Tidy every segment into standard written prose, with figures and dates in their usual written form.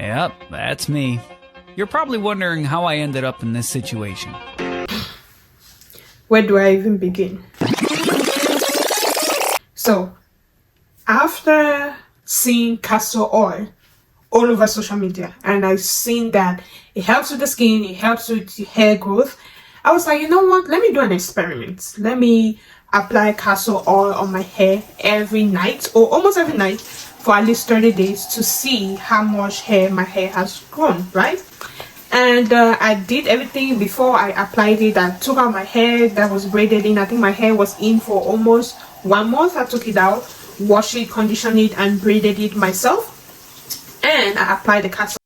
Yep, that's me. You're probably wondering how I ended up in this situation. Where do I even begin? So, after seeing castor oil all over social media, and I've seen that it helps with the skin, it helps with the hair growth, I was like, you know what, let me do an experiment. Let me apply castor oil on my hair every night, or almost every night, for at least 30 days to see how much hair my hair has grown, right? And I did everything before I applied it. I took out my hair that was braided in. I think my hair was in for almost 1 month. I took it out, washed it, conditioned it, and braided it myself. And I applied the castor.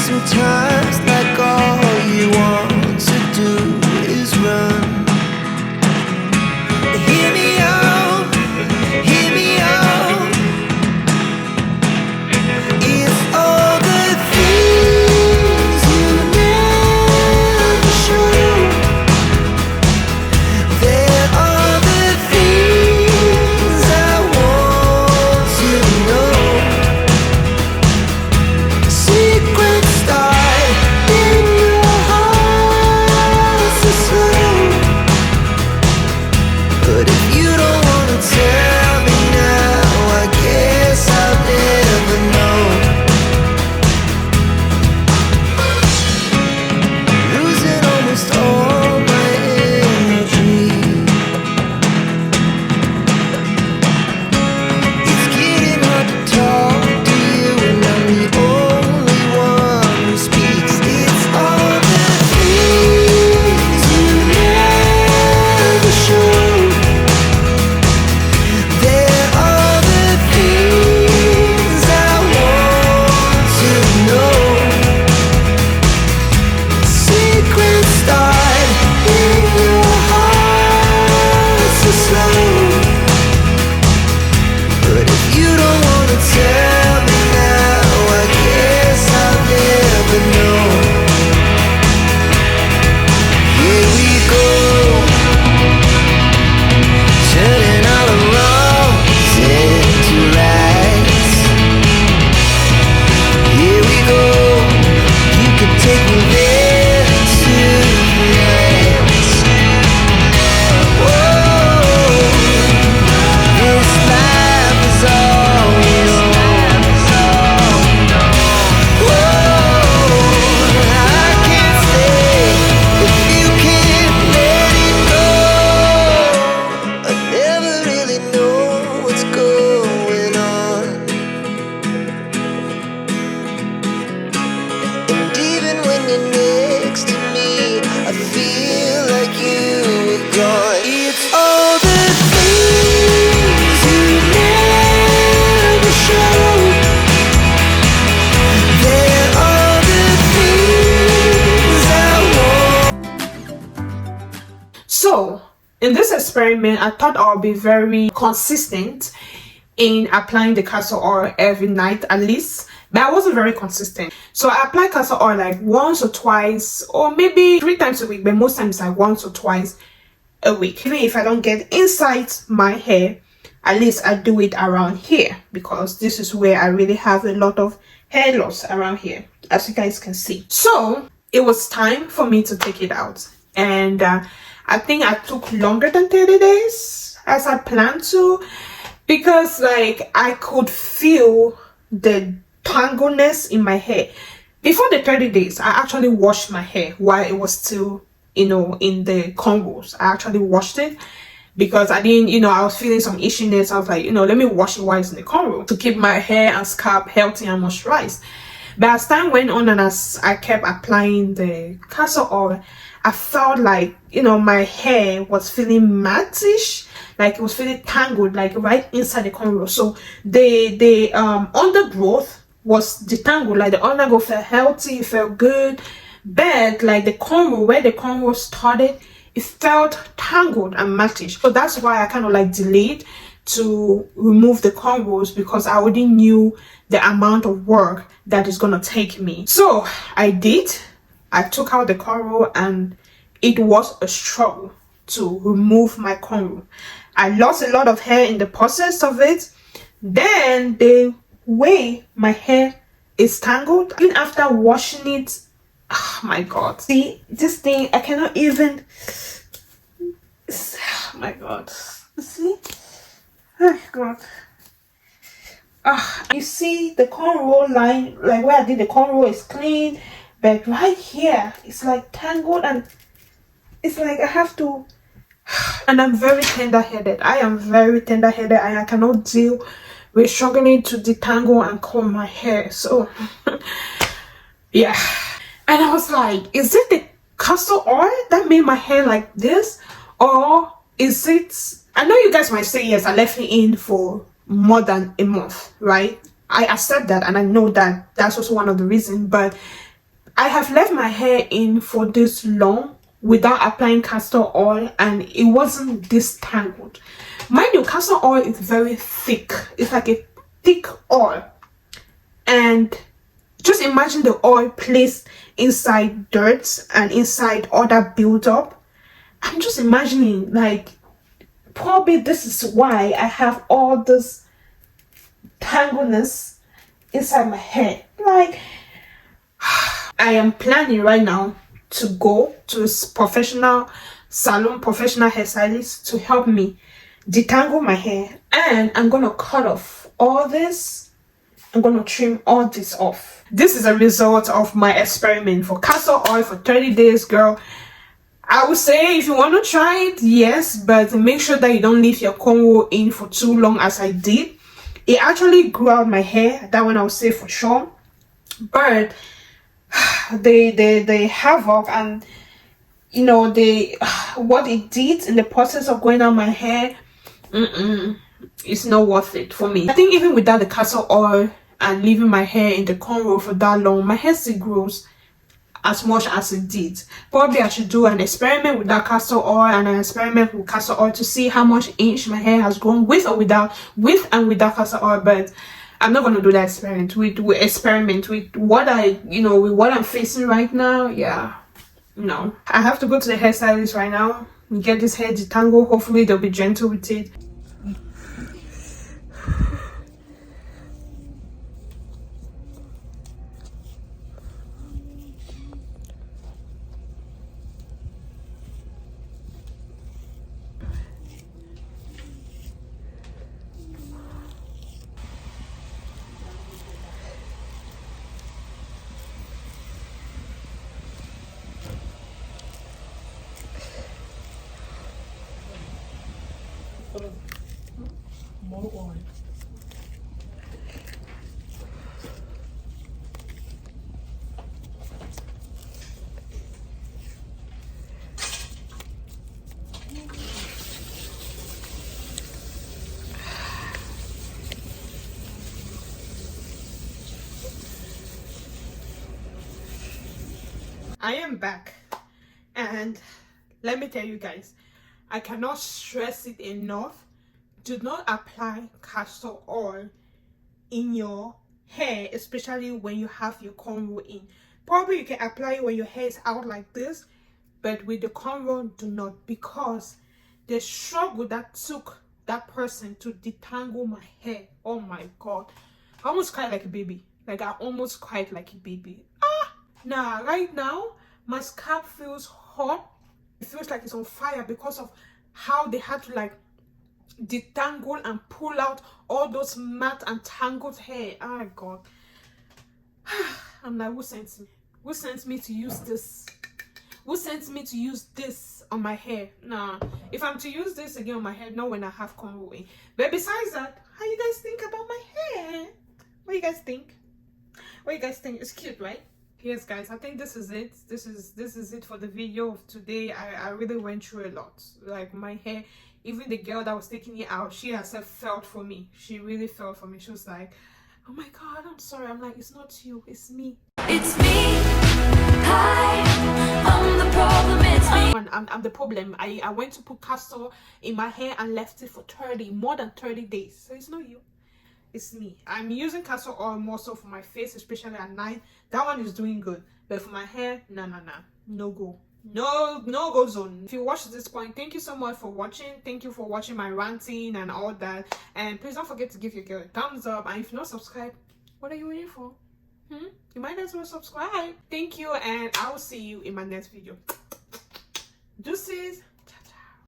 Sometimes like all you want to do is run. Hear me out, hear me out. It's all the things you never show. There are the things I want to know. Secrets So, in this experiment, I thought I'll be very consistent in applying the castor oil every night at least, but I wasn't very consistent. So I apply castor oil like once or twice, or maybe 3 times a week, but most times like once or twice a week. Even if I don't get inside my hair, at least I do it around here, because this is where I really have a lot of hair loss around here, as you guys can see. So it was time for me to take it out, and I think I took longer than 30 days as I planned to, because like I could feel the tangleness in my hair. Before the 30 days, I actually washed my hair while it was still, in the cornrows. I actually washed it because I didn't, I was feeling some itchiness. I was like, let me wash it while it's in the cornrow to keep my hair and scalp healthy and moisturized. But as time went on and as I kept applying the castor oil, I felt like, my hair was feeling mattish, like it was feeling tangled, like right inside the cornrow. So the undergrowth was detangled, like the undergrowth felt healthy, it felt good. But like the cornrow, where the cornrow started, it felt tangled and mattish. So that's why I kind of like delayed to remove the cornrows because I already knew the amount of work that is gonna take me. So I did. I took out the cornrow and it was a struggle to remove my cornrow. I lost a lot of hair in the process of it. Then the way my hair is tangled, even after washing it, oh my god. See, this thing, I cannot even, oh my god. See? Oh god. You see the cornrow line, like where I did the cornrow is clean, but right here it's like tangled and it's like I have to, and I'm very tender-headed. I am very tender-headed and I cannot deal with struggling to detangle and comb my hair. So yeah, and I was like, is it the castor oil that made my hair like this, or is it, I know you guys might say yes, I left it in for more than a month, right? I accept that and I know that that's also one of the reasons, but I have left my hair in for this long without applying castor oil and it wasn't this tangled. Mind you, castor oil is very thick. It's like a thick oil, and just imagine the oil placed inside dirt and inside all that build up. I'm just imagining, like, probably this is why I have all this tangleness inside my hair. Like, I am planning right now to go to a professional salon, professional hairstylist to help me detangle my hair, and I'm gonna cut off all this. I'm gonna trim all this off. This is a result of my experiment for castor oil for 30 days, girl. I would say if you want to try it, yes, but make sure that you don't leave your cornrow in for too long as I did. It actually grew out my hair, that one I would say for sure, but the havoc and, you know, the what it did in the process of going out my hair, it's not worth it for me. I think even without the castor oil and leaving my hair in the cornrow for that long, my hair still grows as much as it did. Probably I should do an experiment with that castor oil and an experiment with castor oil to see how much inch my hair has grown with or without, with and without castor oil. But I'm not going to do that experiment with what with what I'm facing right now. Yeah, no, I have to go to the hairstylist right now and get this hair detangled. Hopefully they'll be gentle with it. More oil. I am back, and let me tell you guys, I cannot stress it enough. Do not apply castor oil in your hair, especially when you have your cornrow in. Probably you can apply it when your hair is out like this, but with the cornrow, do not, because the struggle that took that person to detangle my hair, oh my god, I almost cried like a baby. Like, I almost cried like a baby. Nah, right now my scalp feels hot. It feels like it's on fire because of how they had to like detangle and pull out all those matte and tangled hair. Oh god. I'm like, who sent me? Who sent me to use this? Who sent me to use this on my hair? Nah, if I'm to use this again on my hair, not when I have cornrow. But besides that, how you guys think about my hair? What do you guys think? What do you guys think? It's cute, right? Yes guys, I think this is it. This is it for the video of today. I really went through a lot. Like, my hair, even the girl that was taking it out, she herself felt for me. She really felt for me. She was like, oh my god, I'm sorry. I'm like, it's not you, it's me. It's me. Hi, I'm the problem. It's I'm the problem. I went to put castor in my hair and left it for more than 30 days. So it's not you, it's me. I'm using castor oil more so for my face, especially at night. That one is doing good, but for my hair, no go. No go zone. If you watched to this point, thank you so much for watching. Thank you for watching my ranting and all that. And please don't forget to give your girl a thumbs up. And if you're not subscribed, what are you waiting for? You might as well subscribe. Thank you, and I will see you in my next video. Deuces.